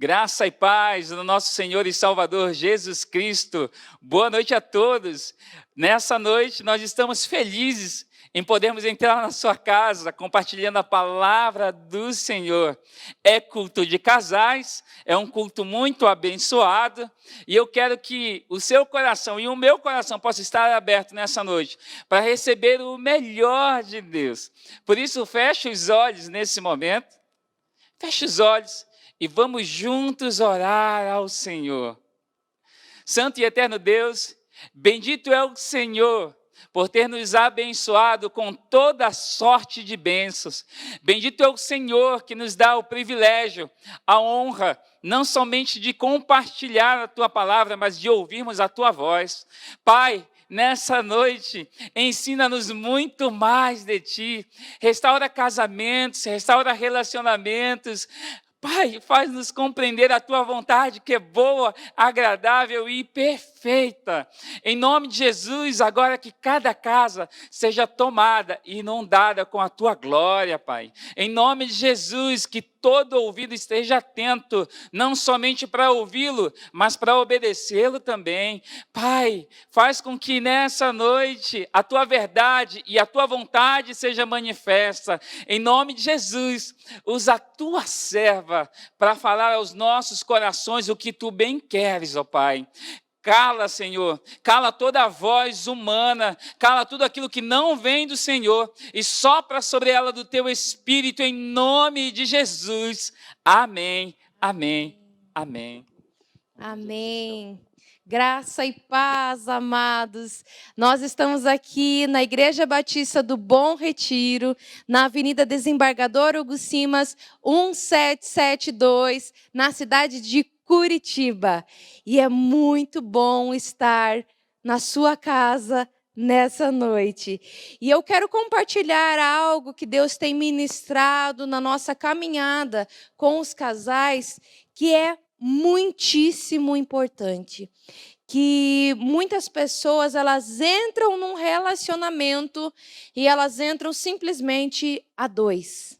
Graça e paz do nosso Senhor e Salvador Jesus Cristo. Boa noite a todos. Nessa noite nós estamos felizes em podermos entrar na sua casa compartilhando a palavra do Senhor. É culto de casais, é um culto muito abençoado e eu quero que o seu coração e o meu coração possam estar abertos nessa noite para receber o melhor de Deus. Por isso, feche os olhos nesse momento, feche os olhos. E vamos juntos orar ao Senhor. Santo e eterno Deus, bendito é o Senhor por ter nos abençoado com toda sorte de bênçãos. Bendito é o Senhor que nos dá o privilégio, a honra, não somente de compartilhar a Tua palavra, mas de ouvirmos a Tua voz. Pai, nessa noite, ensina-nos muito mais de Ti. Restaura casamentos, restaura relacionamentos. Pai, faz-nos compreender a Tua vontade, que é boa, agradável e perfeita. Em nome de Jesus, agora que cada casa seja tomada e inundada com a Tua glória, Pai. Em nome de Jesus, que todo ouvido esteja atento, não somente para ouvi-lo, mas para obedecê-lo também. Pai, faz com que nessa noite a Tua verdade e a Tua vontade seja manifesta. Em nome de Jesus, usa a Tua serva para falar aos nossos corações o que Tu bem queres, ó Pai. Cala, Senhor, cala toda a voz humana, cala tudo aquilo que não vem do Senhor e sopra sobre ela do Teu Espírito em nome de Jesus. Amém, amém, amém. Amém. Graça e paz, amados. Nós estamos aqui na Igreja Batista do Bom Retiro, na Avenida Desembargador Hugo Simas, 1772, na cidade de Curitiba. E é muito bom estar na sua casa nessa noite. E eu quero compartilhar algo que Deus tem ministrado na nossa caminhada com os casais, que é muitíssimo importante. Que muitas pessoas, elas entram num relacionamento e elas entram simplesmente a dois.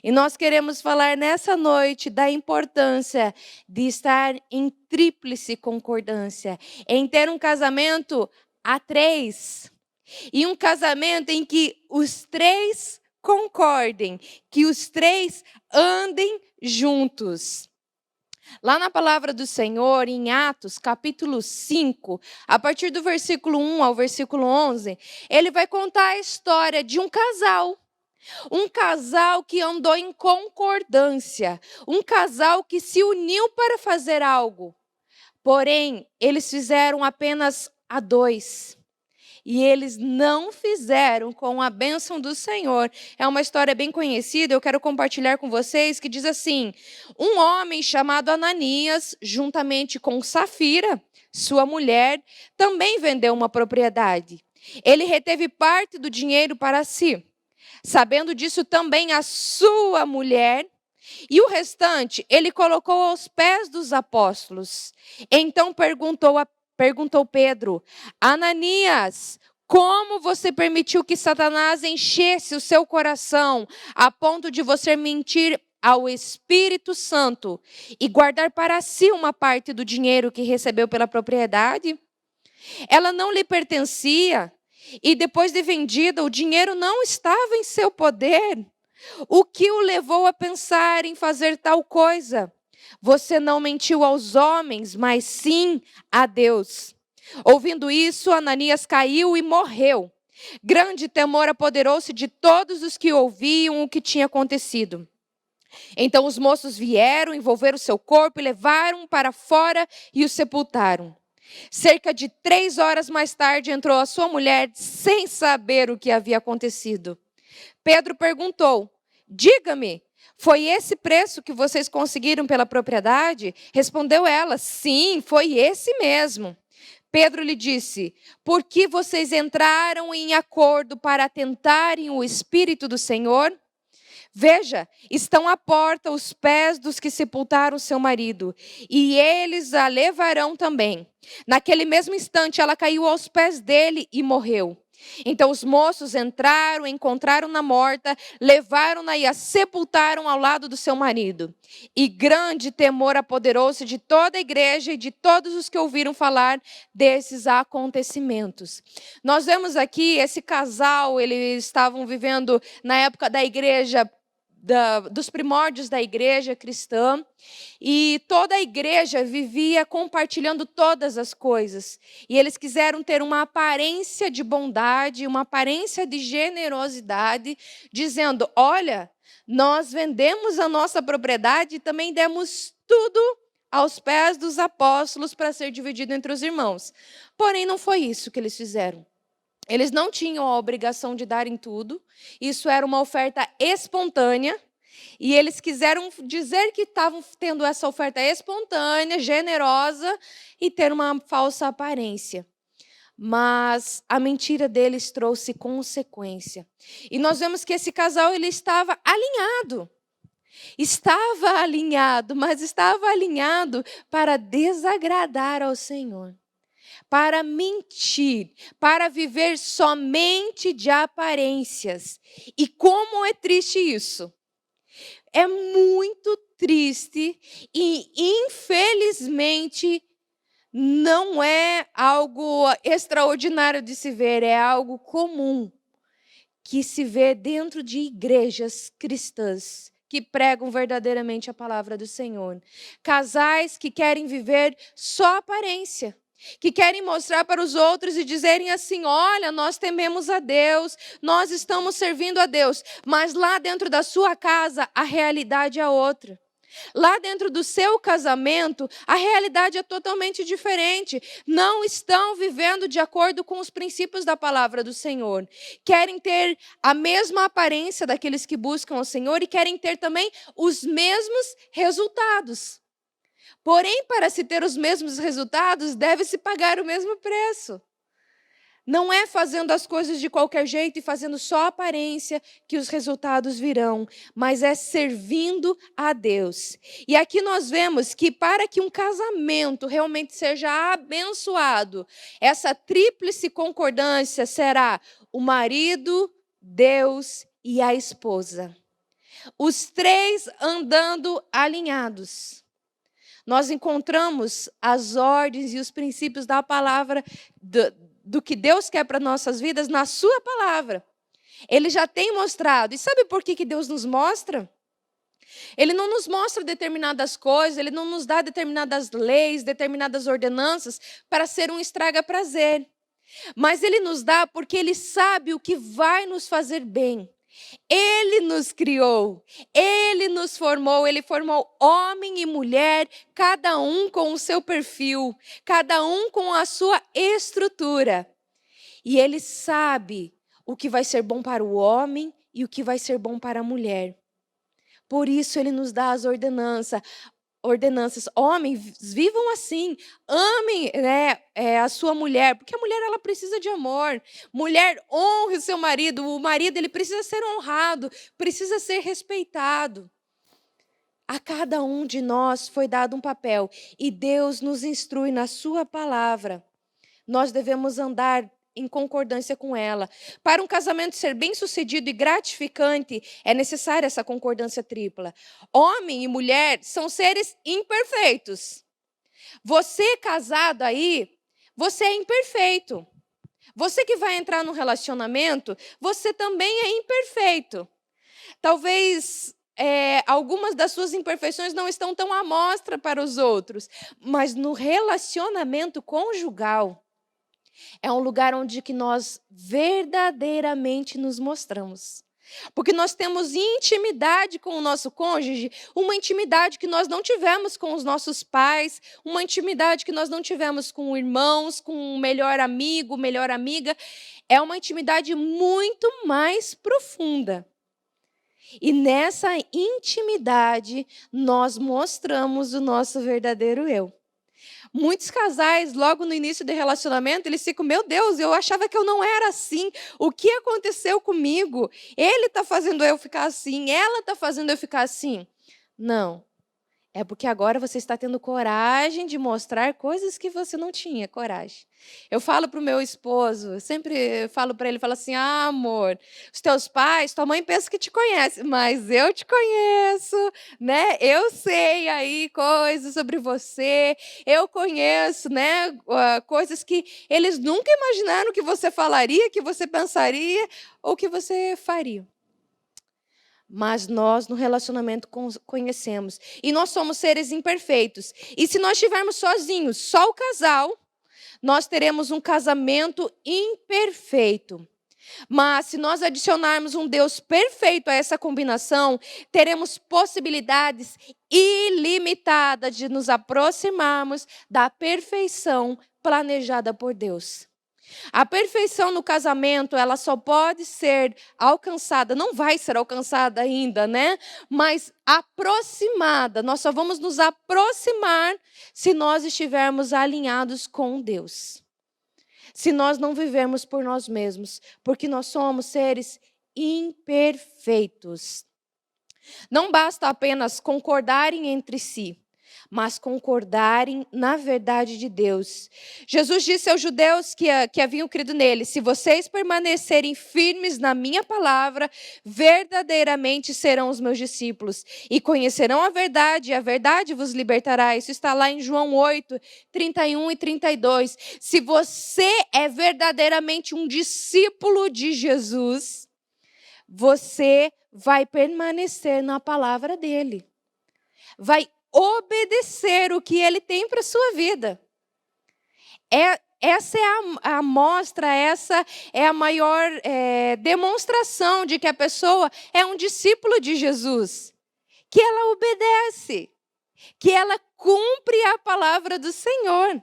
E nós queremos falar nessa noite da importância de estar em tríplice concordância, em ter um casamento a três. E um casamento em que os três concordem, que os três andem juntos. Lá na palavra do Senhor, em Atos, capítulo 5, a partir do versículo 1 ao versículo 11, ele vai contar a história de um casal. Um casal que andou em concordância, um casal que se uniu para fazer algo. Porém, eles fizeram apenas a dois. E eles não fizeram com a bênção do Senhor. É uma história bem conhecida, eu quero compartilhar com vocês, que diz assim: um homem chamado Ananias, juntamente com Safira, sua mulher, também vendeu uma propriedade. Ele reteve parte do dinheiro para si. Sabendo disso também a sua mulher, e o restante ele colocou aos pés dos apóstolos. Então perguntou Pedro: Ananias, como você permitiu que Satanás enchesse o seu coração a ponto de você mentir ao Espírito Santo e guardar para si uma parte do dinheiro que recebeu pela propriedade? Ela não lhe pertencia. E depois de vendida, o dinheiro não estava em seu poder. O que o levou a pensar em fazer tal coisa? Você não mentiu aos homens, mas sim a Deus. Ouvindo isso, Ananias caiu e morreu. Grande temor apoderou-se de todos os que ouviam o que tinha acontecido. Então os moços vieram, envolveram seu corpo e levaram para fora e o sepultaram. Cerca de 3 horas mais tarde entrou a sua mulher sem saber o que havia acontecido. Pedro perguntou: diga-me, foi esse preço que vocês conseguiram pela propriedade? Respondeu ela: sim, foi esse mesmo. Pedro lhe disse: por que vocês entraram em acordo para tentarem o Espírito do Senhor? Veja, estão à porta os pés dos que sepultaram seu marido, e eles a levarão também. Naquele mesmo instante, ela caiu aos pés dele e morreu. Então os moços entraram, encontraram-na morta, levaram-na e a sepultaram ao lado do seu marido. E grande temor apoderou-se de toda a igreja e de todos os que ouviram falar desses acontecimentos. Nós vemos aqui esse casal, eles estavam vivendo na época da igreja, dos primórdios da igreja cristã, e toda a igreja vivia compartilhando todas as coisas. E eles quiseram ter uma aparência de bondade, uma aparência de generosidade, dizendo: olha, nós vendemos a nossa propriedade e também demos tudo aos pés dos apóstolos para ser dividido entre os irmãos. Porém, não foi isso que eles fizeram. Eles não tinham a obrigação de darem tudo. Isso era uma oferta espontânea. E eles quiseram dizer que estavam tendo essa oferta espontânea, generosa, e ter uma falsa aparência. Mas a mentira deles trouxe consequência. E nós vemos que esse casal ele estava alinhado. Estava alinhado, mas estava alinhado para desagradar ao Senhor. Para mentir, para viver somente de aparências. E como é triste isso? É muito triste e, infelizmente, não é algo extraordinário de se ver, é algo comum que se vê dentro de igrejas cristãs que pregam verdadeiramente a palavra do Senhor. Casais que querem viver só aparência, que querem mostrar para os outros e dizerem assim: olha, nós tememos a Deus, nós estamos servindo a Deus, mas lá dentro da sua casa a realidade é outra. Lá dentro do seu casamento, a realidade é totalmente diferente. Não estão vivendo de acordo com os princípios da palavra do Senhor. Querem ter a mesma aparência daqueles que buscam o Senhor e querem ter também os mesmos resultados. Porém, para se ter os mesmos resultados, deve-se pagar o mesmo preço. Não é fazendo as coisas de qualquer jeito e fazendo só aparência que os resultados virão, mas é servindo a Deus. E aqui nós vemos que para que um casamento realmente seja abençoado, essa tríplice concordância será o marido, Deus e a esposa. Os três andando alinhados. Nós encontramos as ordens e os princípios da palavra do que Deus quer para nossas vidas na sua palavra. Ele já tem mostrado. E sabe por que Deus nos mostra? Ele não nos mostra determinadas coisas, ele não nos dá determinadas leis, determinadas ordenanças para ser um estraga-prazer. Mas ele nos dá porque ele sabe o que vai nos fazer bem. Ele nos criou, ele nos formou, ele formou homem e mulher, cada um com o seu perfil, cada um com a sua estrutura. E ele sabe o que vai ser bom para o homem e o que vai ser bom para a mulher. Por isso ele nos dá as ordenanças. Homens, vivam assim, amem a sua mulher, porque a mulher ela precisa de amor. Mulher, honre o seu marido, o marido ele precisa ser honrado, precisa ser respeitado. A cada um de nós foi dado um papel e Deus nos instrui na sua palavra. Nós devemos andar em concordância com ela. Para um casamento ser bem-sucedido e gratificante, é necessária essa concordância tripla. Homem e mulher são seres imperfeitos. Você casado aí, você é imperfeito. Você que vai entrar num relacionamento, você também é imperfeito. Talvez algumas das suas imperfeições não estão tão à mostra para os outros, mas no relacionamento conjugal, é um lugar onde que nós verdadeiramente nos mostramos. Porque nós temos intimidade com o nosso cônjuge, uma intimidade que nós não tivemos com os nossos pais, uma intimidade que nós não tivemos com irmãos, com um melhor amigo, melhor amiga. É uma intimidade muito mais profunda. E nessa intimidade, nós mostramos o nosso verdadeiro eu. Muitos casais, logo no início do relacionamento, eles ficam: meu Deus, eu achava que eu não era assim. O que aconteceu comigo? Ele está fazendo eu ficar assim, ela está fazendo eu ficar assim. Não. É porque agora você está tendo coragem de mostrar coisas que você não tinha coragem. Eu falo para o meu esposo, eu sempre falo para ele, falo assim, amor, os teus pais, tua mãe pensa que te conhece, mas eu te conheço, né? Eu sei aí coisas sobre você, eu conheço, né, coisas que eles nunca imaginaram que você falaria, que você pensaria ou que você faria. Mas nós, no relacionamento, conhecemos. E nós somos seres imperfeitos. E se nós estivermos sozinhos, só o casal, nós teremos um casamento imperfeito. Mas se nós adicionarmos um Deus perfeito a essa combinação, teremos possibilidades ilimitadas de nos aproximarmos da perfeição planejada por Deus. A perfeição no casamento, ela só pode ser alcançada, não vai ser alcançada ainda, né? Mas aproximada. Nós só vamos nos aproximar se nós estivermos alinhados com Deus. Se nós não vivermos por nós mesmos, porque nós somos seres imperfeitos. Não basta apenas concordarem entre si, mas concordarem na verdade de Deus. Jesus disse aos judeus que haviam crido nele, se vocês permanecerem firmes na minha palavra, verdadeiramente serão os meus discípulos, e conhecerão a verdade vos libertará. Isso está lá em João 8, 31 e 32. Se você é verdadeiramente um discípulo de Jesus, você vai permanecer na palavra dele. Vai obedecer o que ele tem para a sua vida. Essa é a amostra, essa é a maior demonstração de que a pessoa é um discípulo de Jesus. Que ela obedece, que ela cumpre a palavra do Senhor.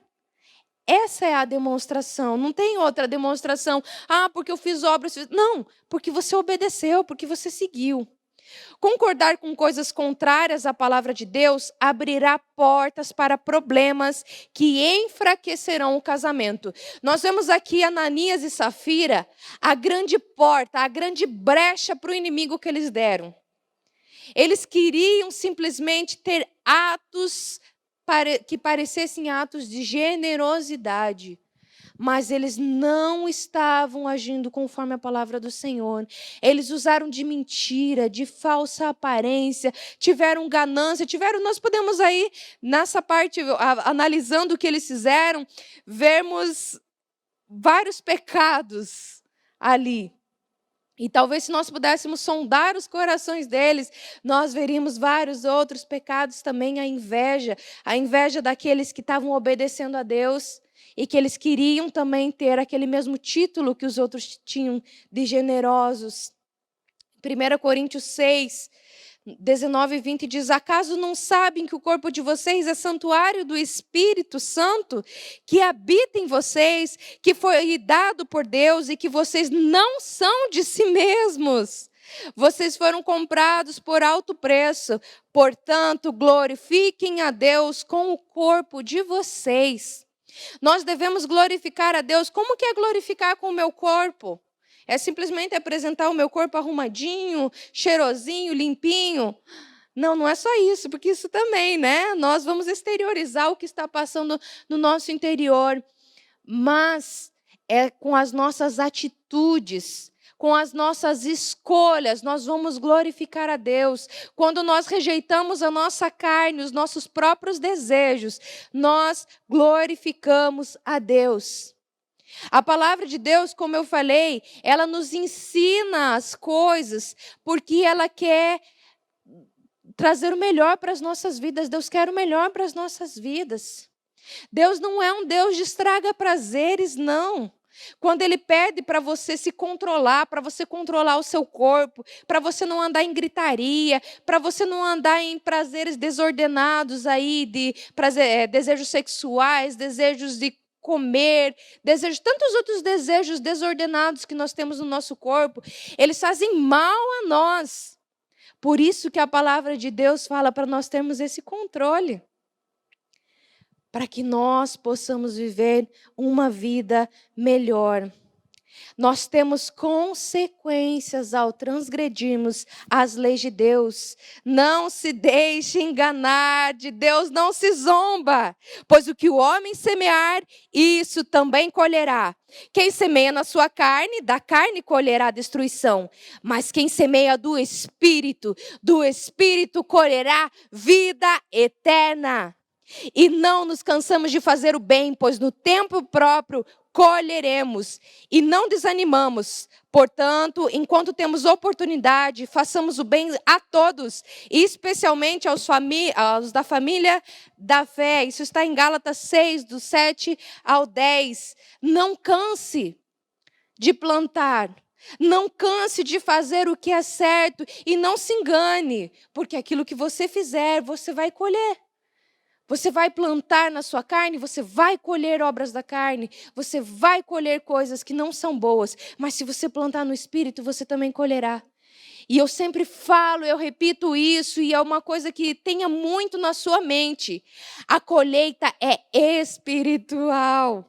Essa é a demonstração, não tem outra demonstração. Porque eu fiz obras. Não, porque você obedeceu, porque você seguiu. Concordar com coisas contrárias à palavra de Deus abrirá portas para problemas que enfraquecerão o casamento. Nós vemos aqui Ananias e Safira, a grande porta, a grande brecha para o inimigo que eles deram. Eles queriam simplesmente ter atos que parecessem atos de generosidade. Mas eles não estavam agindo conforme a palavra do Senhor. Eles usaram de mentira, de falsa aparência, tiveram ganância, nós podemos aí, nessa parte, analisando o que eles fizeram, vermos vários pecados ali. E talvez se nós pudéssemos sondar os corações deles, nós veríamos vários outros pecados também, a inveja daqueles que estavam obedecendo a Deus, e que eles queriam também ter aquele mesmo título que os outros tinham de generosos. 1 Coríntios 6, 19 e 20 diz, acaso não sabem que o corpo de vocês é santuário do Espírito Santo, que habita em vocês, que foi dado por Deus e que vocês não são de si mesmos? Vocês foram comprados por alto preço, portanto, glorifiquem a Deus com o corpo de vocês. Nós devemos glorificar a Deus. Como que é glorificar com o meu corpo? É simplesmente apresentar o meu corpo arrumadinho, cheirosinho, limpinho? Não, não é só isso, porque isso também, né? Nós vamos exteriorizar o que está passando no nosso interior. Mas é com as nossas atitudes, com as nossas escolhas, nós vamos glorificar a Deus. Quando nós rejeitamos a nossa carne, os nossos próprios desejos, nós glorificamos a Deus. A palavra de Deus, como eu falei, ela nos ensina as coisas porque ela quer trazer o melhor para as nossas vidas. Deus quer o melhor para as nossas vidas. Deus não é um Deus de estraga prazeres, não. Quando Ele pede para você se controlar, para você controlar o seu corpo, para você não andar em gritaria, para você não andar em prazeres desordenados aí, desejos sexuais, desejos de comer, tantos outros desejos desordenados que nós temos no nosso corpo, eles fazem mal a nós. Por isso que a palavra de Deus fala para nós termos esse controle, para que nós possamos viver uma vida melhor. Nós temos consequências ao transgredirmos as leis de Deus. Não se deixe enganar, de Deus não se zomba, pois o que o homem semear, isso também colherá. Quem semeia na sua carne, da carne colherá destruição. Mas quem semeia do Espírito colherá vida eterna. E não nos cansamos de fazer o bem, pois no tempo próprio colheremos e não desanimamos. Portanto, enquanto temos oportunidade, façamos o bem a todos, e especialmente aos da família da fé. Isso está em Gálatas 6, do 7 ao 10. Não canse de plantar. Não canse de fazer o que é certo e não se engane, porque aquilo que você fizer, você vai colher. Você vai plantar na sua carne, você vai colher obras da carne, você vai colher coisas que não são boas, mas se você plantar no Espírito, você também colherá. E eu sempre falo, eu repito isso, e é uma coisa que tenha muito na sua mente. A colheita é espiritual.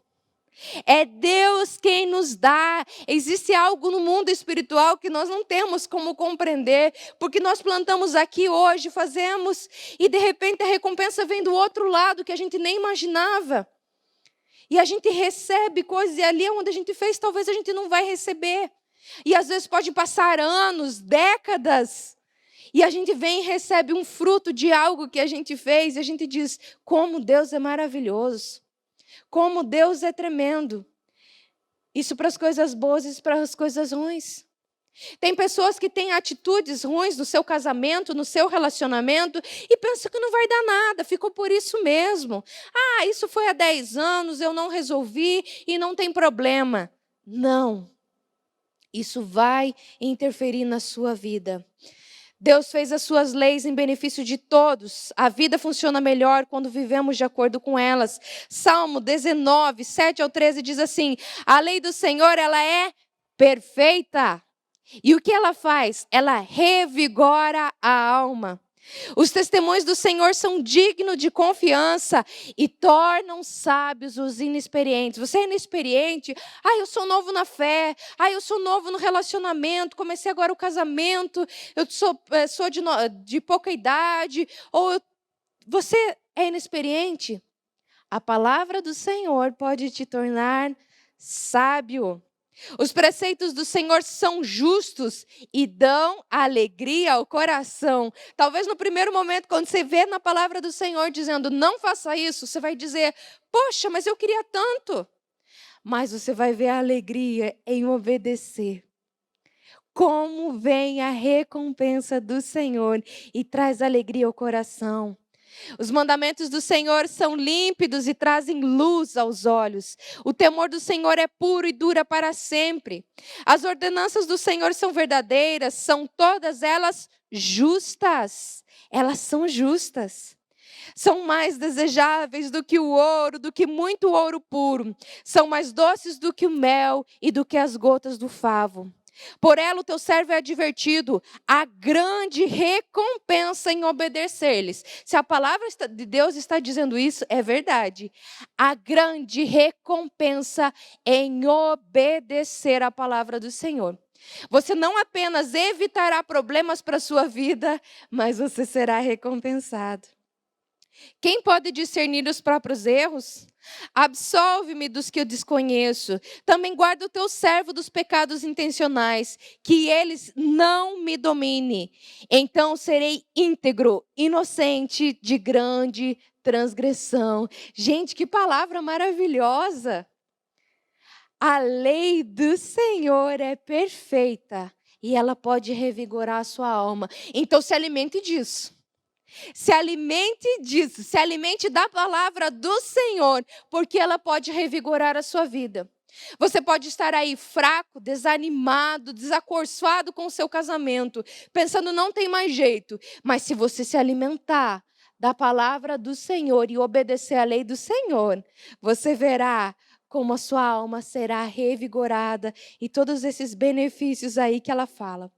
É Deus quem nos dá. Existe algo no mundo espiritual que nós não temos como compreender, porque nós plantamos aqui hoje, fazemos, e de repente a recompensa vem do outro lado que a gente nem imaginava. E a gente recebe coisas, e ali onde a gente fez, talvez a gente não vai receber. E às vezes pode passar anos, décadas, e a gente vem e recebe um fruto de algo que a gente fez, e a gente diz, como Deus é maravilhoso. Como Deus é tremendo. Isso para as coisas boas e para as coisas ruins. Tem pessoas que têm atitudes ruins no seu casamento, no seu relacionamento, e pensam que não vai dar nada, ficou por isso mesmo. Ah, isso foi há 10 anos, eu não resolvi e não tem problema. Não. Isso vai interferir na sua vida. Deus fez as suas leis em benefício de todos. A vida funciona melhor quando vivemos de acordo com elas. Salmo 19, 7 ao 13 diz assim: a lei do Senhor, ela é perfeita. E o que ela faz? Ela revigora a alma. Os testemunhos do Senhor são dignos de confiança e tornam sábios os inexperientes. Você é inexperiente? Ah, eu sou novo na fé. Ah, eu sou novo no relacionamento. Comecei agora o casamento. Eu sou de pouca idade. Você é inexperiente? A palavra do Senhor pode te tornar sábio. Os preceitos do Senhor são justos e dão alegria ao coração. Talvez no primeiro momento, quando você vê na palavra do Senhor dizendo, não faça isso, você vai dizer, poxa, mas eu queria tanto. Mas você vai ver a alegria em obedecer. Como vem a recompensa do Senhor e traz alegria ao coração. Os mandamentos do Senhor são límpidos e trazem luz aos olhos. O temor do Senhor é puro e dura para sempre. As ordenanças do Senhor são verdadeiras, são todas elas justas. Elas são justas. São mais desejáveis do que o ouro, do que muito ouro puro. São mais doces do que o mel e do que as gotas do favo. Por ela o teu servo é advertido, a grande recompensa em obedecer-lhes. Se a palavra de Deus está dizendo isso, é verdade. A grande recompensa em obedecer a palavra do Senhor. Você não apenas evitará problemas para a sua vida, mas você será recompensado. Quem pode discernir os próprios erros? Absolve-me dos que eu desconheço. Também guarda o teu servo dos pecados intencionais, que eles não me dominem. Então serei íntegro, inocente de grande transgressão. Gente, que palavra maravilhosa! A lei do Senhor é perfeita e ela pode revigorar a sua alma. Então se alimente disso. Se alimente disso, se alimente da palavra do Senhor, porque ela pode revigorar a sua vida. Você pode estar aí fraco, desanimado, desacorçoado com o seu casamento, pensando não tem mais jeito, mas se você se alimentar da palavra do Senhor e obedecer à lei do Senhor, você verá como a sua alma será revigorada e todos esses benefícios aí que ela fala.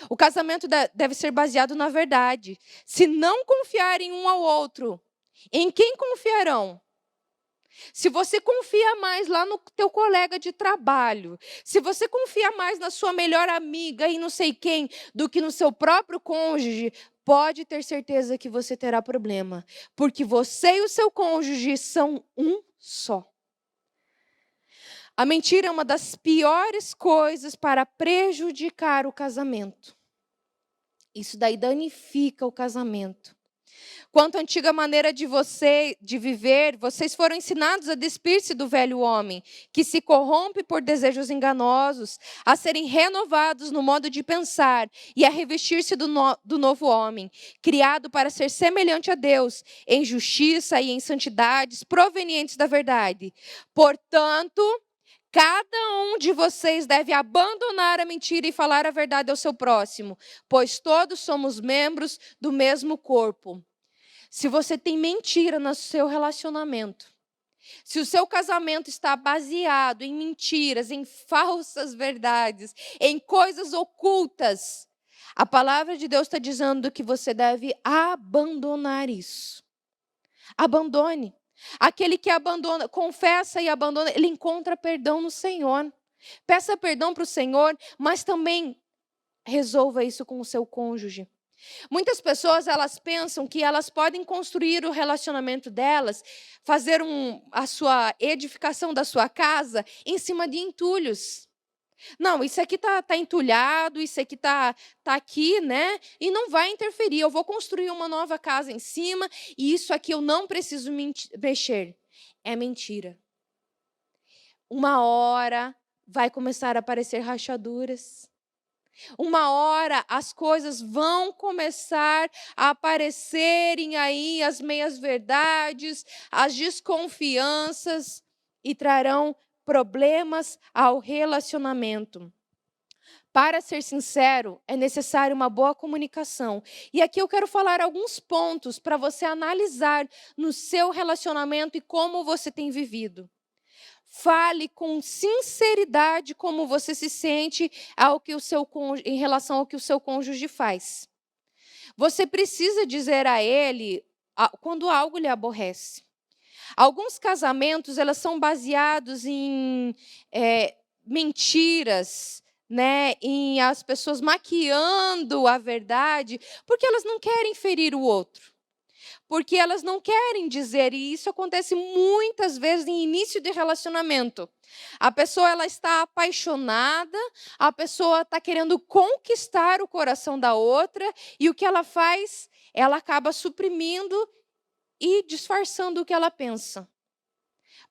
O casamento deve ser baseado na verdade. Se não confiarem um ao outro, em quem confiarão? Se você confia mais lá no teu colega de trabalho, se você confia mais na sua melhor amiga e não sei quem do que no seu próprio cônjuge, pode ter certeza que você terá problema, porque você e o seu cônjuge são um só. A mentira é uma das piores coisas para prejudicar o casamento. Isso daí danifica o casamento. Quanto à antiga maneira de viver, vocês foram ensinados a despir-se do velho homem, que se corrompe por desejos enganosos, a serem renovados no modo de pensar e a revestir-se do novo homem, criado para ser semelhante a Deus, em justiça e em santidades provenientes da verdade. Portanto, cada um de vocês deve abandonar a mentira e falar a verdade ao seu próximo, pois todos somos membros do mesmo corpo. Se você tem mentira no seu relacionamento, se o seu casamento está baseado em mentiras, em falsas verdades, em coisas ocultas, a palavra de Deus está dizendo que você deve abandonar isso. Abandone. Aquele que abandona, confessa e abandona, ele encontra perdão no Senhor. Peça perdão para o Senhor, mas também resolva isso com o seu cônjuge. Muitas pessoas, elas pensam que elas podem construir o relacionamento delas, fazer a sua edificação da sua casa em cima de entulhos. Não, isso aqui tá entulhado, isso aqui tá aqui, né? E não vai interferir. Eu vou construir uma nova casa em cima e isso aqui eu não preciso mexer. É mentira. Uma hora vai começar a aparecer rachaduras. Uma hora as coisas vão começar a aparecerem aí, as meias-verdades, as desconfianças, e trarão problemas ao relacionamento. Para ser sincero, é necessário uma boa comunicação. E aqui eu quero falar alguns pontos para você analisar no seu relacionamento e como você tem vivido. Fale com sinceridade como você se sente em relação ao que o seu cônjuge faz. Você precisa dizer a ele quando algo lhe aborrece. Alguns casamentos, elas são baseados em mentiras, né? Em as pessoas maquiando a verdade, porque elas não querem ferir o outro. Porque elas não querem dizer, e isso acontece muitas vezes em início de relacionamento. A pessoa, ela está apaixonada, a pessoa está querendo conquistar o coração da outra, e o que ela faz? Ela acaba suprimindo e disfarçando o que ela pensa.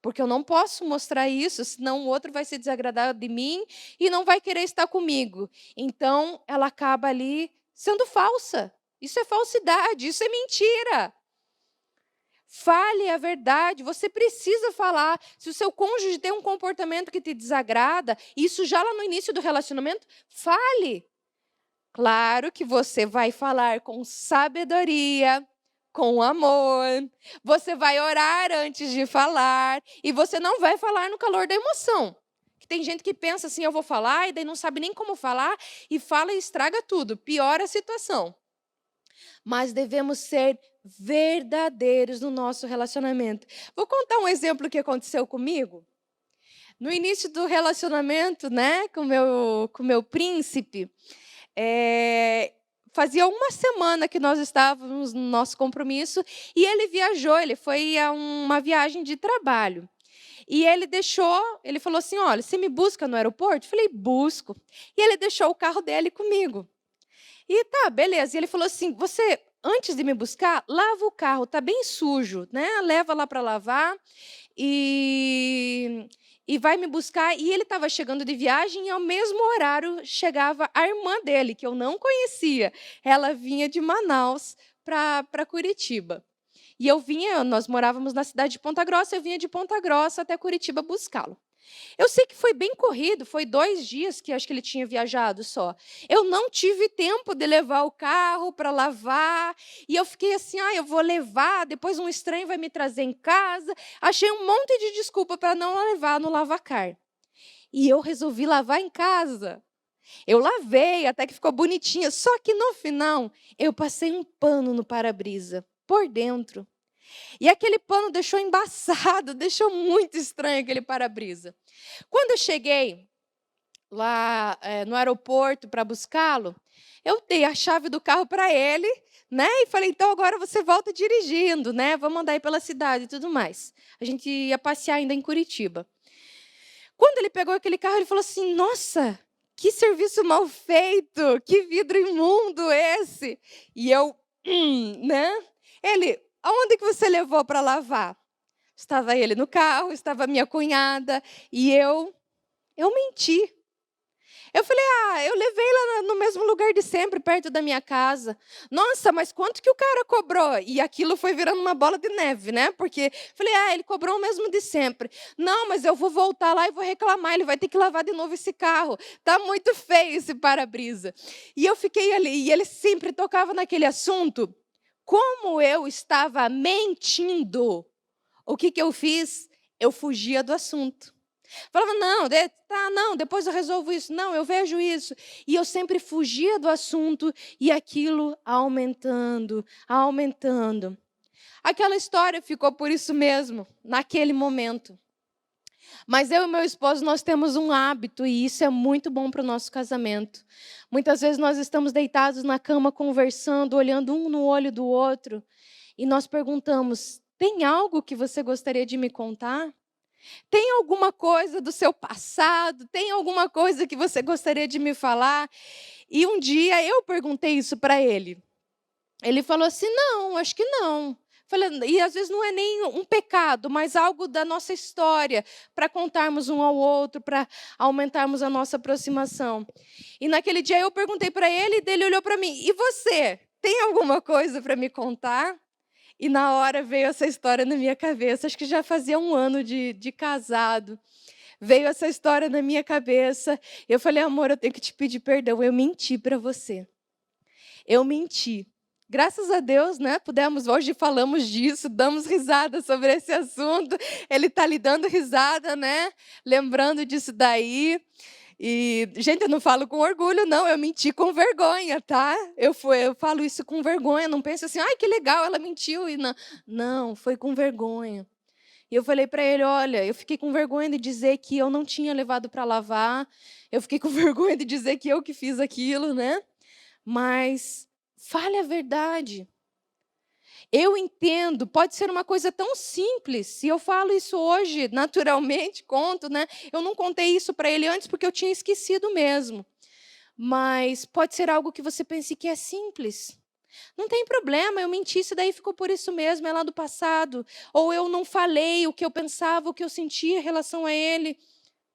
Porque eu não posso mostrar isso, senão o outro vai se desagradar de mim e não vai querer estar comigo. Então, ela acaba ali sendo falsa. Isso é falsidade, isso é mentira. Fale a verdade, você precisa falar. Se o seu cônjuge tem um comportamento que te desagrada, isso já lá no início do relacionamento, fale. Claro que você vai falar com sabedoria, com amor. Você vai orar antes de falar e você não vai falar no calor da emoção. Que tem gente que pensa assim, eu vou falar e daí não sabe nem como falar e fala e estraga tudo, piora a situação. Mas devemos ser verdadeiros no nosso relacionamento. Vou contar um exemplo que aconteceu comigo. No início do relacionamento, né, com o meu príncipe, fazia uma semana que nós estávamos no nosso compromisso e ele viajou, ele foi a uma viagem de trabalho. E ele falou assim, olha, você me busca no aeroporto? Eu falei, busco. E ele deixou o carro dele comigo. E tá, beleza. E ele falou assim, você, antes de me buscar, lava o carro, tá bem sujo, né? Leva lá para lavar e vai me buscar. E ele estava chegando de viagem e ao mesmo horário chegava a irmã dele, que eu não conhecia. Ela vinha de Manaus para Curitiba. E nós morávamos na cidade de Ponta Grossa, eu vinha de Ponta Grossa até Curitiba buscá-lo. Eu sei que foi bem corrido, foi 2 dias que acho que ele tinha viajado só. Eu não tive tempo de levar o carro para lavar, e eu fiquei assim, eu vou levar, depois um estranho vai me trazer em casa. Achei um monte de desculpa para não levar no lavacar. E eu resolvi lavar em casa. Eu lavei, até que ficou bonitinha, só que no final eu passei um pano no para-brisa, por dentro. E aquele pano deixou embaçado, deixou muito estranho aquele para-brisa. Quando eu cheguei lá no aeroporto para buscá-lo, eu dei a chave do carro para ele, né? E falei, então agora você volta dirigindo, né? Vamos andar aí pela cidade e tudo mais. A gente ia passear ainda em Curitiba. Quando ele pegou aquele carro, ele falou assim, nossa, que serviço mal feito, que vidro imundo esse. E eu, né? Ele, aonde que você levou para lavar? Estava ele no carro, estava a minha cunhada, e eu menti. Eu falei, eu levei lá no mesmo lugar de sempre, perto da minha casa. Nossa, mas quanto que o cara cobrou? E aquilo foi virando uma bola de neve, né? Porque, falei, ele cobrou o mesmo de sempre. Não, mas eu vou voltar lá e vou reclamar, ele vai ter que lavar de novo esse carro. Tá muito feio esse para-brisa. E eu fiquei ali, e ele sempre tocava naquele assunto. Como eu estava mentindo, o que eu fiz? Eu fugia do assunto. Falava, não, depois eu resolvo isso. Não, eu vejo isso. E eu sempre fugia do assunto e aquilo aumentando, aumentando. Aquela história ficou por isso mesmo, naquele momento. Mas eu e meu esposo, nós temos um hábito e isso é muito bom para o nosso casamento. Muitas vezes nós estamos deitados na cama conversando, olhando um no olho do outro e nós perguntamos, tem algo que você gostaria de me contar? Tem alguma coisa do seu passado? Tem alguma coisa que você gostaria de me falar? E um dia eu perguntei isso para ele. Ele falou assim, não, acho que não. Falei, e às vezes não é nem um pecado, mas algo da nossa história, para contarmos um ao outro, para aumentarmos a nossa aproximação. E naquele dia eu perguntei para ele, e ele olhou para mim, e você, tem alguma coisa para me contar? E na hora veio essa história na minha cabeça, acho que já fazia um ano de casado. Veio essa história na minha cabeça. Eu falei, amor, eu tenho que te pedir perdão, eu menti para você. Eu menti. Graças a Deus, né? Hoje falamos disso, damos risada sobre esse assunto. Ele está lhe dando risada, né? Lembrando disso daí. E, gente, eu não falo com orgulho, não, eu menti com vergonha, tá? Eu falo isso com vergonha, não penso assim, ai, que legal, ela mentiu. E não, foi com vergonha. E eu falei para ele, olha, eu fiquei com vergonha de dizer que eu não tinha levado para lavar, eu fiquei com vergonha de dizer que eu que fiz aquilo, né? Mas fale a verdade. Eu entendo, pode ser uma coisa tão simples. Se eu falo isso hoje, naturalmente, conto, né? Eu não contei isso para ele antes porque eu tinha esquecido mesmo. Mas pode ser algo que você pense que é simples. Não tem problema, eu menti, isso daí ficou por isso mesmo, é lá do passado. Ou eu não falei o que eu pensava, o que eu sentia em relação a ele.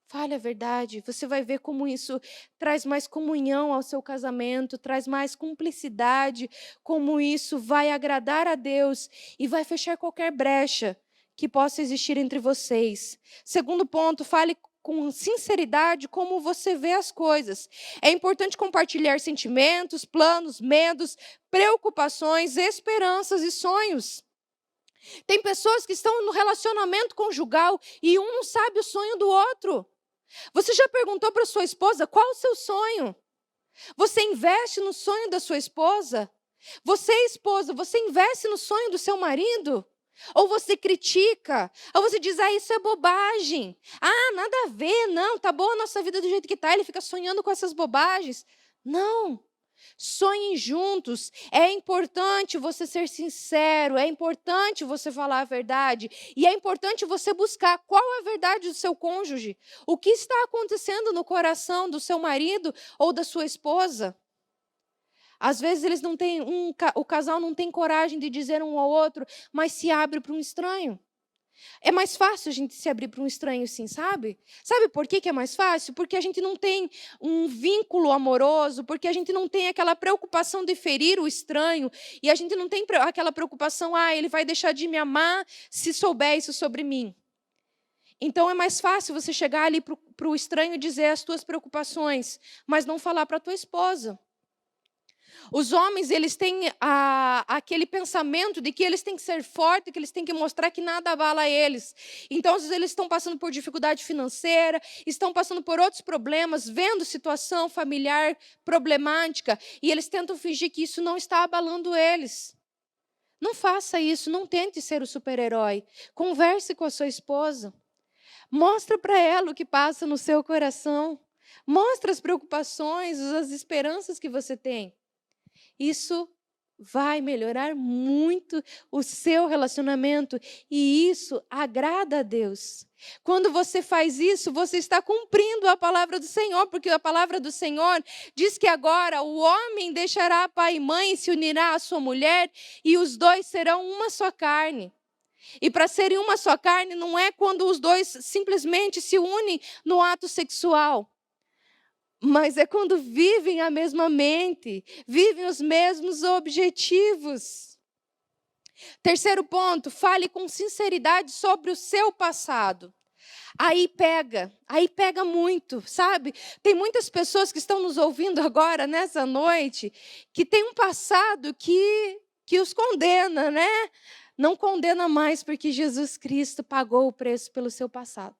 Fale a verdade, você vai ver como isso traz mais comunhão ao seu casamento, traz mais cumplicidade, como isso vai agradar a Deus e vai fechar qualquer brecha que possa existir entre vocês. Segundo ponto, fale com sinceridade como você vê as coisas. É importante compartilhar sentimentos, planos, medos, preocupações, esperanças e sonhos. Tem pessoas que estão no relacionamento conjugal e um não sabe o sonho do outro. Você já perguntou para sua esposa qual o seu sonho? Você investe no sonho da sua esposa? Você, esposa, você investe no sonho do seu marido? Ou você critica? Ou você diz, isso é bobagem. Nada a ver, não, tá boa a nossa vida do jeito que tá, ele fica sonhando com essas bobagens. Não. Sonhem juntos. É importante você ser sincero, é importante você falar a verdade e é importante você buscar qual é a verdade do seu cônjuge. O que está acontecendo no coração do seu marido ou da sua esposa? Às vezes eles não têm o casal não tem coragem de dizer um ao outro, mas se abre para um estranho. É mais fácil a gente se abrir para um estranho, sim, sabe? Sabe por que é mais fácil? Porque a gente não tem um vínculo amoroso, porque a gente não tem aquela preocupação de ferir o estranho, e a gente não tem aquela preocupação, ele vai deixar de me amar se souber isso sobre mim. Então é mais fácil você chegar ali para o estranho e dizer as tuas preocupações, mas não falar para a tua esposa. Os homens, eles têm aquele pensamento de que eles têm que ser fortes, que eles têm que mostrar que nada abala eles. Então, às vezes, eles estão passando por dificuldade financeira, estão passando por outros problemas, vendo situação familiar problemática, e eles tentam fingir que isso não está abalando eles. Não faça isso, não tente ser o super-herói. Converse com a sua esposa. Mostra para ela o que passa no seu coração. Mostra as preocupações, as esperanças que você tem. Isso vai melhorar muito o seu relacionamento e isso agrada a Deus. Quando você faz isso, você está cumprindo a palavra do Senhor, porque a palavra do Senhor diz que agora o homem deixará pai e mãe e se unirá à sua mulher e os dois serão uma só carne. E para serem uma só carne não é quando os dois simplesmente se unem no ato sexual. Mas é quando vivem a mesma mente, vivem os mesmos objetivos. Terceiro ponto, fale com sinceridade sobre o seu passado. Aí pega muito, sabe? Tem muitas pessoas que estão nos ouvindo agora, nessa noite, que tem um passado que os condena, né? Não condena mais porque Jesus Cristo pagou o preço pelo seu passado.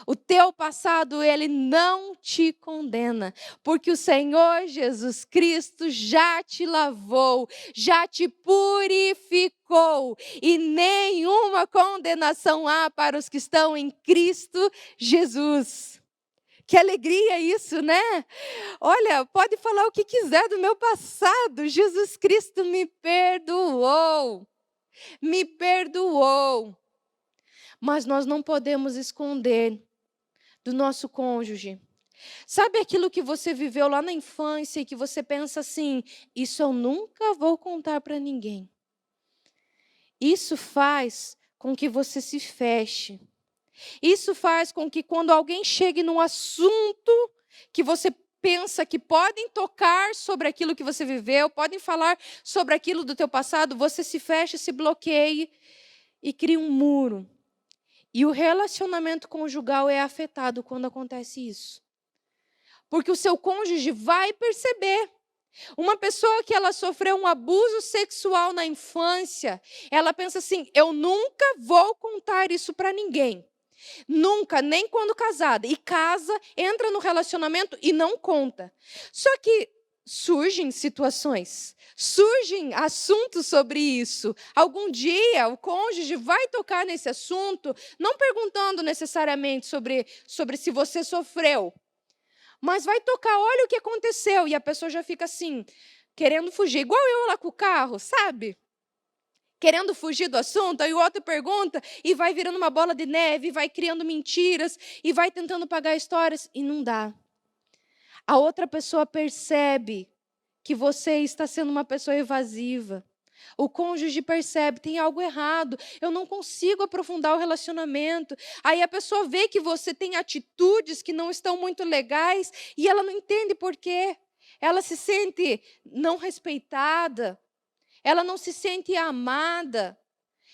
O teu passado, ele não te condena, porque o Senhor Jesus Cristo já te lavou, já te purificou, e nenhuma condenação há para os que estão em Cristo Jesus. Que alegria isso, né? Olha, pode falar o que quiser do meu passado, Jesus Cristo me perdoou. Me perdoou. Mas nós não podemos esconder do nosso cônjuge. Sabe aquilo que você viveu lá na infância e que você pensa assim, isso eu nunca vou contar para ninguém. Isso faz com que você se feche. Isso faz com que quando alguém chegue num assunto que você pensa que podem tocar sobre aquilo que você viveu, podem falar sobre aquilo do teu passado, você se fecha, se bloqueie e cria um muro. E o relacionamento conjugal é afetado quando acontece isso. Porque o seu cônjuge vai perceber. Uma pessoa que ela sofreu um abuso sexual na infância, ela pensa assim, eu nunca vou contar isso para ninguém. Nunca, nem quando casada. E casa, entra no relacionamento e não conta. Só que surgem situações, surgem assuntos sobre isso. Algum dia o cônjuge vai tocar nesse assunto, não perguntando necessariamente sobre se você sofreu, mas vai tocar, olha o que aconteceu, e a pessoa já fica assim, querendo fugir, igual eu lá com o carro, sabe? Querendo fugir do assunto, aí o outro pergunta, e vai virando uma bola de neve, vai criando mentiras, e vai tentando pagar histórias, e não dá. A outra pessoa percebe que você está sendo uma pessoa evasiva. O cônjuge percebe, tem algo errado, eu não consigo aprofundar o relacionamento. Aí a pessoa vê que você tem atitudes que não estão muito legais e ela não entende por quê. Ela se sente não respeitada, ela não se sente amada.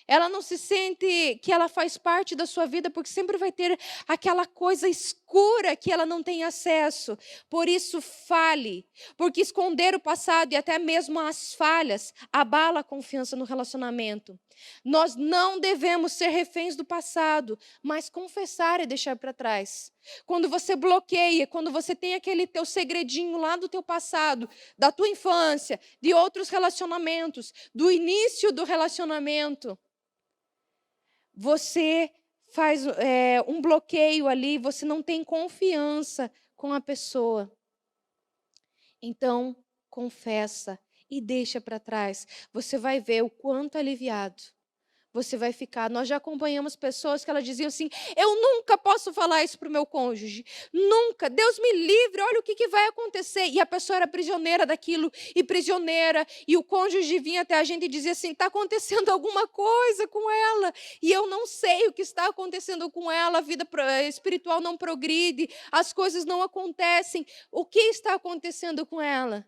Ela não se sente que ela faz parte da sua vida, porque sempre vai ter aquela coisa escura que ela não tem acesso. Por isso, fale. Porque esconder o passado e até mesmo as falhas abala a confiança no relacionamento. Nós não devemos ser reféns do passado, mas confessar e deixar para trás. Quando você bloqueia, quando você tem aquele teu segredinho lá do teu passado, da tua infância, de outros relacionamentos, do início do relacionamento, você faz um bloqueio ali, você não tem confiança com a pessoa. Então, confessa e deixa para trás. Você vai ver o quanto aliviado você vai ficar. Nós já acompanhamos pessoas que elas diziam assim, eu nunca posso falar isso para o meu cônjuge. Nunca. Deus me livre, olha o que vai acontecer. E a pessoa era prisioneira daquilo, e prisioneira. E o cônjuge vinha até a gente e dizia assim, está acontecendo alguma coisa com ela. E eu não sei o que está acontecendo com ela, a vida espiritual não progride, as coisas não acontecem. O que está acontecendo com ela?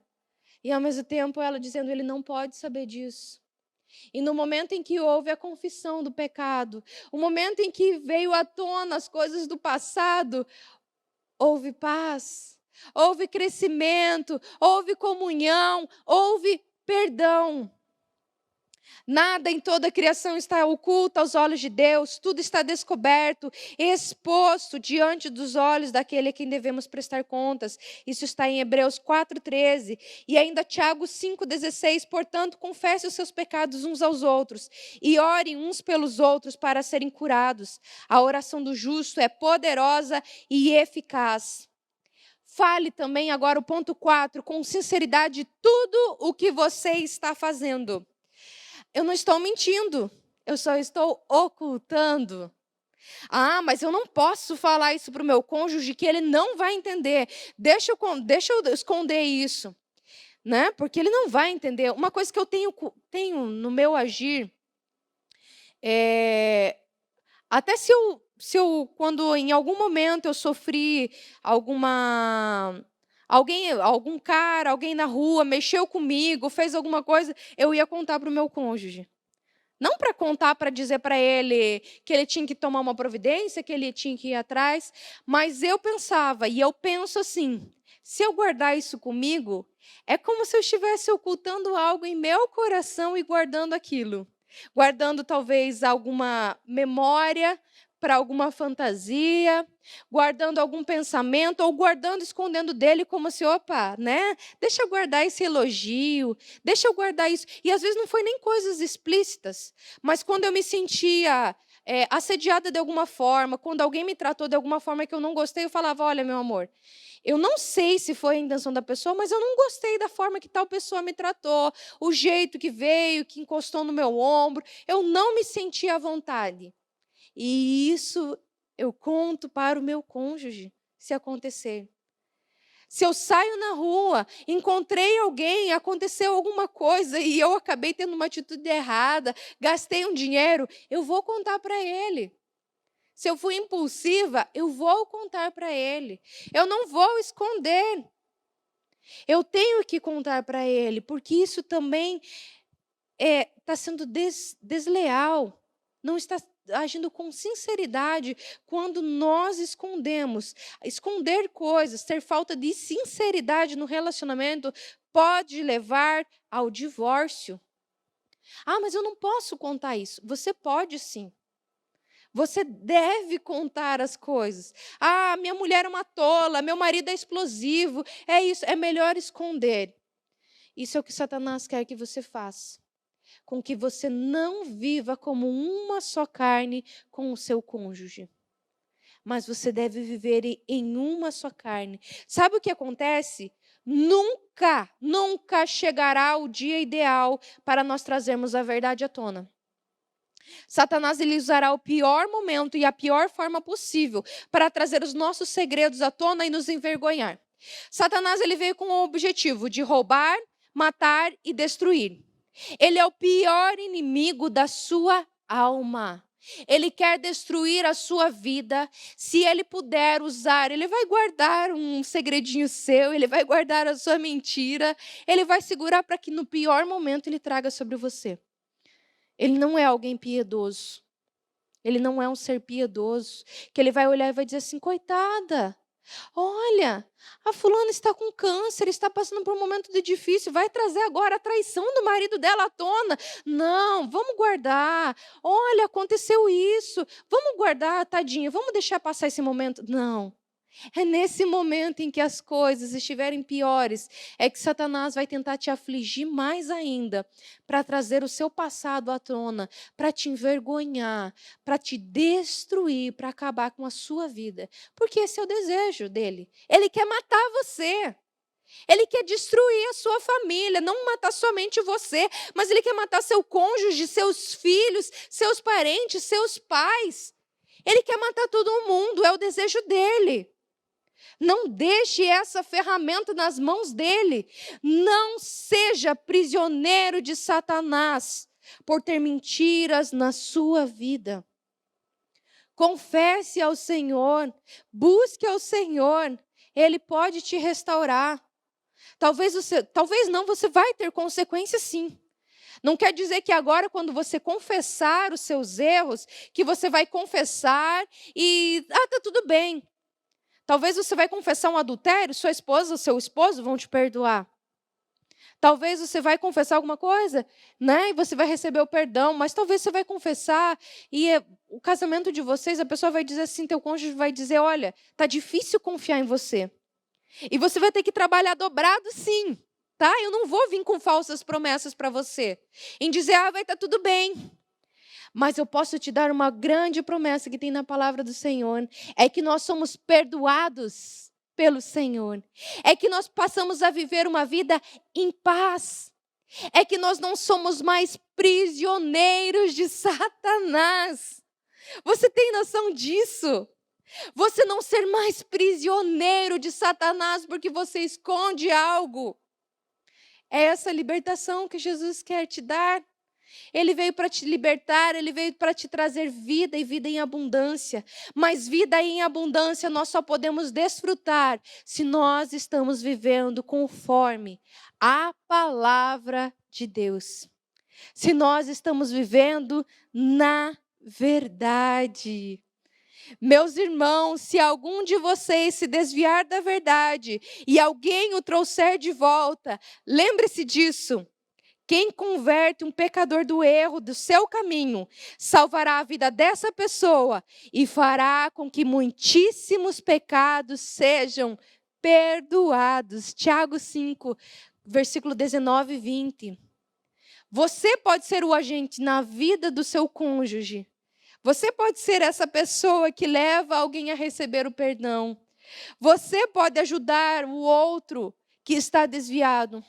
E ao mesmo tempo ela dizendo, ele não pode saber disso. E no momento em que houve a confissão do pecado, o momento em que veio à tona as coisas do passado, houve paz, houve crescimento, houve comunhão, houve perdão. Nada em toda a criação está oculto aos olhos de Deus, tudo está descoberto, exposto diante dos olhos daquele a quem devemos prestar contas. Isso está em Hebreus 4,13. E ainda Tiago 5,16. Portanto, confesse os seus pecados uns aos outros e orem uns pelos outros para serem curados. A oração do justo é poderosa e eficaz. Fale também agora o ponto 4, com sinceridade, tudo o que você está fazendo. Eu não estou mentindo, eu só estou ocultando. Ah, mas eu não posso falar isso para o meu cônjuge que ele não vai entender. Deixa eu esconder isso, né? Porque ele não vai entender. Uma coisa que eu tenho no meu agir, até se eu, quando em algum momento eu sofri algum cara, alguém na rua mexeu comigo, fez alguma coisa, eu ia contar para o meu cônjuge. Não para contar, para dizer para ele que ele tinha que tomar uma providência, que ele tinha que ir atrás, mas eu pensava, e eu penso assim, se eu guardar isso comigo, é como se eu estivesse ocultando algo em meu coração e guardando aquilo. Guardando talvez alguma memória para alguma fantasia, guardando algum pensamento, ou guardando, escondendo dele, como se, opa, né? Deixa eu guardar esse elogio, deixa eu guardar isso. E às vezes não foi nem coisas explícitas, mas quando eu me sentia assediada de alguma forma, quando alguém me tratou de alguma forma que eu não gostei, eu falava, olha, meu amor, eu não sei se foi a intenção da pessoa, mas eu não gostei da forma que tal pessoa me tratou, o jeito que veio, que encostou no meu ombro, eu não me senti à vontade. E isso eu conto para o meu cônjuge, se acontecer. Se eu saio na rua, encontrei alguém, aconteceu alguma coisa e eu acabei tendo uma atitude errada, gastei um dinheiro, eu vou contar para ele. Se eu fui impulsiva, eu vou contar para ele. Eu não vou esconder. Eu tenho que contar para ele, porque isso também está sendo desleal. Não está agindo com sinceridade quando nós escondemos. Esconder coisas, ter falta de sinceridade no relacionamento pode levar ao divórcio. Ah, mas eu não posso contar isso. Você pode sim. Você deve contar as coisas. Ah, minha mulher é uma tola, meu marido é explosivo. É isso, é melhor esconder. Isso é o que Satanás quer que você faça. Com que você não viva como uma só carne com o seu cônjuge. Mas você deve viver em uma só carne. Sabe o que acontece? Nunca chegará o dia ideal para nós trazermos a verdade à tona. Satanás ele usará o pior momento e a pior forma possível para trazer os nossos segredos à tona e nos envergonhar. Satanás ele veio com o objetivo de roubar, matar e destruir. Ele é o pior inimigo da sua alma. Ele quer destruir a sua vida. Se ele puder usar, ele vai guardar um segredinho seu, ele vai guardar a sua mentira, ele vai segurar para que no pior momento ele traga sobre você. Ele não é alguém piedoso. Ele não é um ser piedoso, que ele vai olhar e vai dizer assim, coitada, olha, a fulana está com câncer, está passando por um momento difícil, vai trazer agora a traição do marido dela à tona. Não, vamos guardar. Olha, aconteceu isso. Vamos guardar, tadinha, vamos deixar passar esse momento. Não. É nesse momento em que as coisas estiverem piores, é que Satanás vai tentar te afligir mais ainda, para trazer o seu passado à tona, para te envergonhar, para te destruir, para acabar com a sua vida. Porque esse é o desejo dele. Ele quer matar você. Ele quer destruir a sua família, não matar somente você, mas ele quer matar seu cônjuge, seus filhos, seus parentes, seus pais. Ele quer matar todo mundo, é o desejo dele. Não deixe essa ferramenta nas mãos dele. Não seja prisioneiro de Satanás por ter mentiras na sua vida. Confesse ao Senhor, busque ao Senhor, Ele pode te restaurar. Talvez não, você vai ter consequências sim. Não quer dizer que agora, quando você confessar os seus erros, que você vai confessar e, tá tudo bem. Talvez você vai confessar um adultério, sua esposa, seu esposo vão te perdoar. Talvez você vai confessar alguma coisa, né? E você vai receber o perdão, mas talvez você vai confessar e o casamento de vocês, a pessoa vai dizer assim, teu cônjuge vai dizer, olha, tá difícil confiar em você. E você vai ter que trabalhar dobrado, sim, tá? Eu não vou vir com falsas promessas para você, em dizer, vai estar tudo bem. Mas eu posso te dar uma grande promessa que tem na palavra do Senhor, é que nós somos perdoados pelo Senhor. É que nós passamos a viver uma vida em paz. É que nós não somos mais prisioneiros de Satanás. Você tem noção disso? Você não ser mais prisioneiro de Satanás porque você esconde algo. É essa libertação que Jesus quer te dar. Ele veio para te libertar, ele veio para te trazer vida e vida em abundância. Mas vida em abundância nós só podemos desfrutar se nós estamos vivendo conforme a palavra de Deus. Se nós estamos vivendo na verdade. Meus irmãos, se algum de vocês se desviar da verdade e alguém o trouxer de volta, lembre-se disso. Quem converte um pecador do erro do seu caminho, salvará a vida dessa pessoa e fará com que muitíssimos pecados sejam perdoados. Tiago 5, versículo 19 e 20. Você pode ser o agente na vida do seu cônjuge. Você pode ser essa pessoa que leva alguém a receber o perdão. Você pode ajudar o outro que está desviado.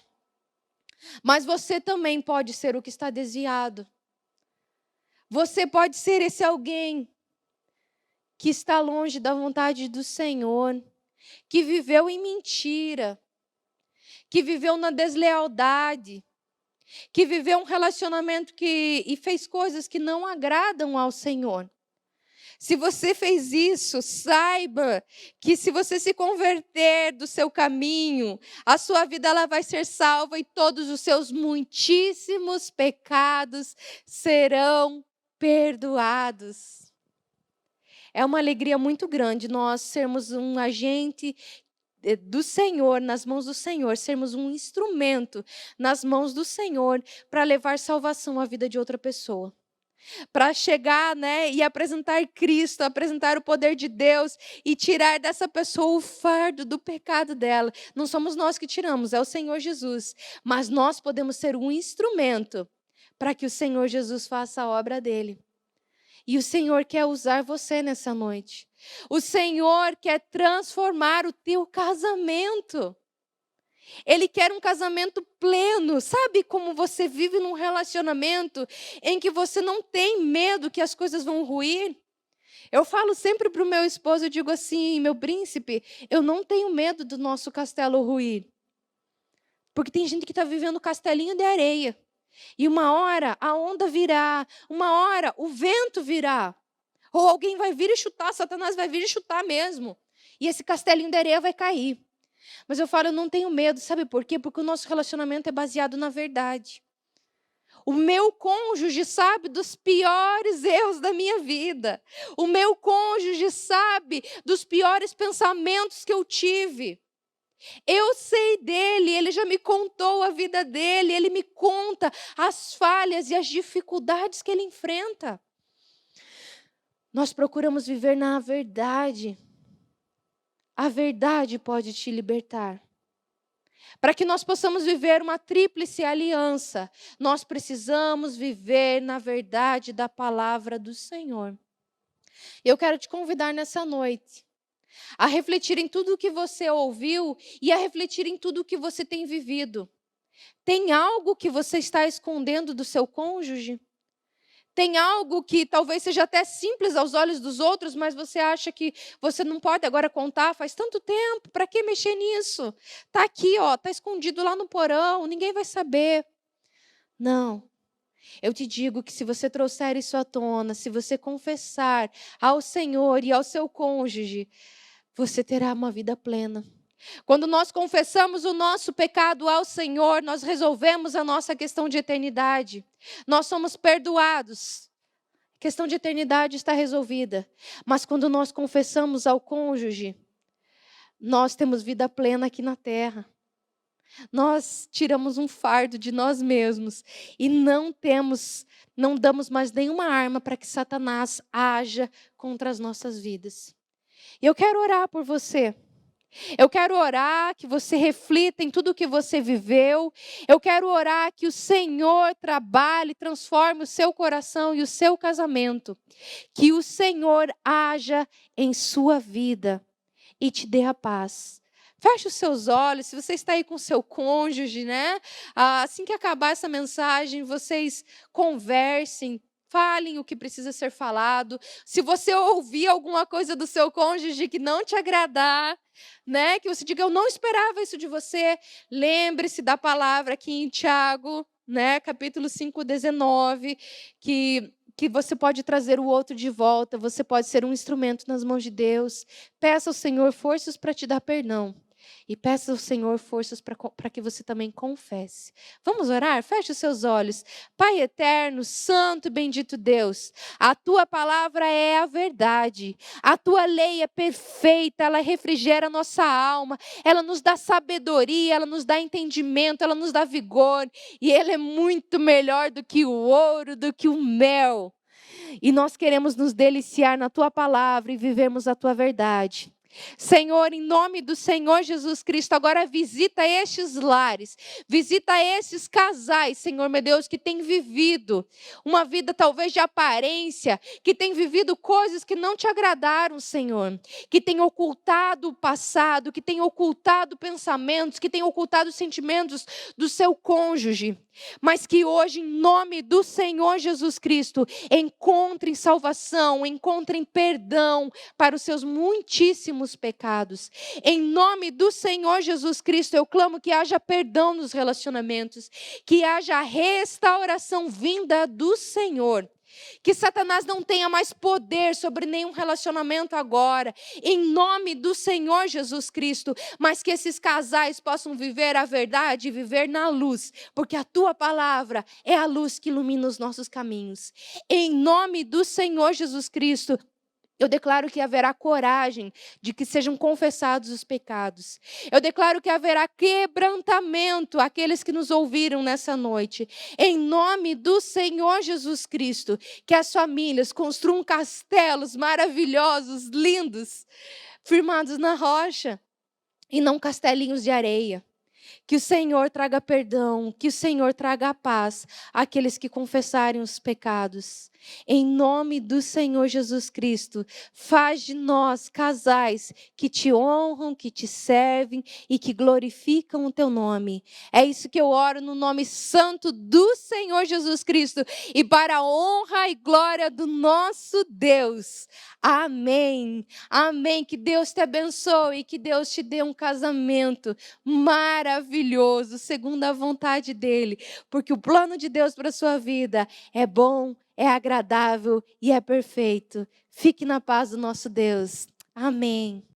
Mas você também pode ser o que está desviado. Você pode ser esse alguém que está longe da vontade do Senhor, que viveu em mentira, que viveu na deslealdade, que viveu um relacionamento e fez coisas que não agradam ao Senhor. Se você fez isso, saiba que se você se converter do seu caminho, a sua vida ela vai ser salva e todos os seus muitíssimos pecados serão perdoados. É uma alegria muito grande nós sermos um agente do Senhor, nas mãos do Senhor, sermos um instrumento nas mãos do Senhor para levar salvação à vida de outra pessoa. Para chegar, e apresentar Cristo, apresentar o poder de Deus e tirar dessa pessoa o fardo do pecado dela. Não somos nós que tiramos, é o Senhor Jesus. Mas nós podemos ser um instrumento para que o Senhor Jesus faça a obra dele. E o Senhor quer usar você nessa noite. O Senhor quer transformar o teu casamento. Ele quer um casamento pleno. Sabe como você vive num relacionamento em que você não tem medo que as coisas vão ruir? Eu falo sempre para o meu esposo, eu digo assim, meu príncipe, eu não tenho medo do nosso castelo ruir. Porque tem gente que está vivendo castelinho de areia. E uma hora a onda virá, uma hora o vento virá. Ou alguém vai vir e chutar, Satanás vai vir e chutar mesmo. E esse castelinho de areia vai cair. Mas eu falo, eu não tenho medo, sabe por quê? Porque o nosso relacionamento é baseado na verdade. O meu cônjuge sabe dos piores erros da minha vida. O meu cônjuge sabe dos piores pensamentos que eu tive. Eu sei dele, ele já me contou a vida dele, ele me conta as falhas e as dificuldades que ele enfrenta. Nós procuramos viver na verdade. A verdade pode te libertar. Para que nós possamos viver uma tríplice aliança, nós precisamos viver na verdade da palavra do Senhor. Eu quero te convidar nessa noite a refletir em tudo o que você ouviu e a refletir em tudo o que você tem vivido. Tem algo que você está escondendo do seu cônjuge? Tem algo que talvez seja até simples aos olhos dos outros, mas você acha que você não pode agora contar? Faz tanto tempo, para que mexer nisso? Está aqui, está escondido lá no porão, ninguém vai saber. Não. Eu te digo que se você trouxer isso à tona, se você confessar ao Senhor e ao seu cônjuge, você terá uma vida plena. Quando nós confessamos o nosso pecado ao Senhor, nós resolvemos a nossa questão de eternidade. Nós somos perdoados. A questão de eternidade está resolvida. Mas quando nós confessamos ao cônjuge, nós temos vida plena aqui na terra. nós tiramos um fardo de nós mesmos e não damos mais nenhuma arma para que Satanás haja contra as nossas vidas. E eu quero orar por você. Eu quero orar que você reflita em tudo que você viveu. Eu quero orar que o Senhor trabalhe, transforme o seu coração e o seu casamento. Que o Senhor haja em sua vida e te dê a paz. Feche os seus olhos, se você está aí com o seu cônjuge, né? Assim que acabar essa mensagem, vocês conversem, falem o que precisa ser falado. Se você ouvir alguma coisa do seu cônjuge que não te agradar, né? Que você diga, eu não esperava isso de você. Lembre-se da palavra aqui em Tiago, né? Capítulo 5:19, que você pode trazer o outro de volta, você pode ser um instrumento nas mãos de Deus. Peça ao Senhor forças para te dar perdão. E peça ao Senhor forças para que você também confesse. Vamos orar? Feche os seus olhos. Pai eterno, santo e bendito Deus, a tua palavra é a verdade. A tua lei é perfeita, ela refrigera a nossa alma, ela nos dá sabedoria, ela nos dá entendimento, ela nos dá vigor. E ela é muito melhor do que o ouro, do que o mel. E nós queremos nos deliciar na tua palavra e vivermos a tua verdade. Senhor, em nome do Senhor Jesus Cristo, agora visita estes lares, visita esses casais, Senhor meu Deus, que têm vivido uma vida talvez de aparência, que têm vivido coisas que não te agradaram, Senhor, que têm ocultado o passado, que têm ocultado pensamentos, que têm ocultado sentimentos do seu cônjuge, mas que hoje, em nome do Senhor Jesus Cristo, encontrem salvação, encontrem perdão para os seus muitíssimos pecados. Em nome do Senhor Jesus Cristo, eu clamo que haja perdão nos relacionamentos, que haja restauração vinda do Senhor. Que Satanás não tenha mais poder sobre nenhum relacionamento agora, em nome do Senhor Jesus Cristo, mas que esses casais possam viver a verdade e viver na luz, porque a tua palavra é a luz que ilumina os nossos caminhos. Em nome do Senhor Jesus Cristo, eu declaro que haverá coragem de que sejam confessados os pecados. Eu declaro que haverá quebrantamento àqueles que nos ouviram nessa noite. Em nome do Senhor Jesus Cristo, que as famílias construam castelos maravilhosos, lindos, firmados na rocha e não castelinhos de areia. Que o Senhor traga perdão, que o Senhor traga a paz àqueles que confessarem os pecados. Em nome do Senhor Jesus Cristo, faz de nós casais que te honram, que te servem e que glorificam o teu nome. É isso que eu oro no nome santo do Senhor Jesus Cristo e para a honra e glória do nosso Deus. Amém. Amém. Que Deus te abençoe e que Deus te dê um casamento maravilhoso, segundo a vontade dEle. Porque o plano de Deus para a sua vida é bom, é agradável e é perfeito. Fique na paz do nosso Deus. Amém.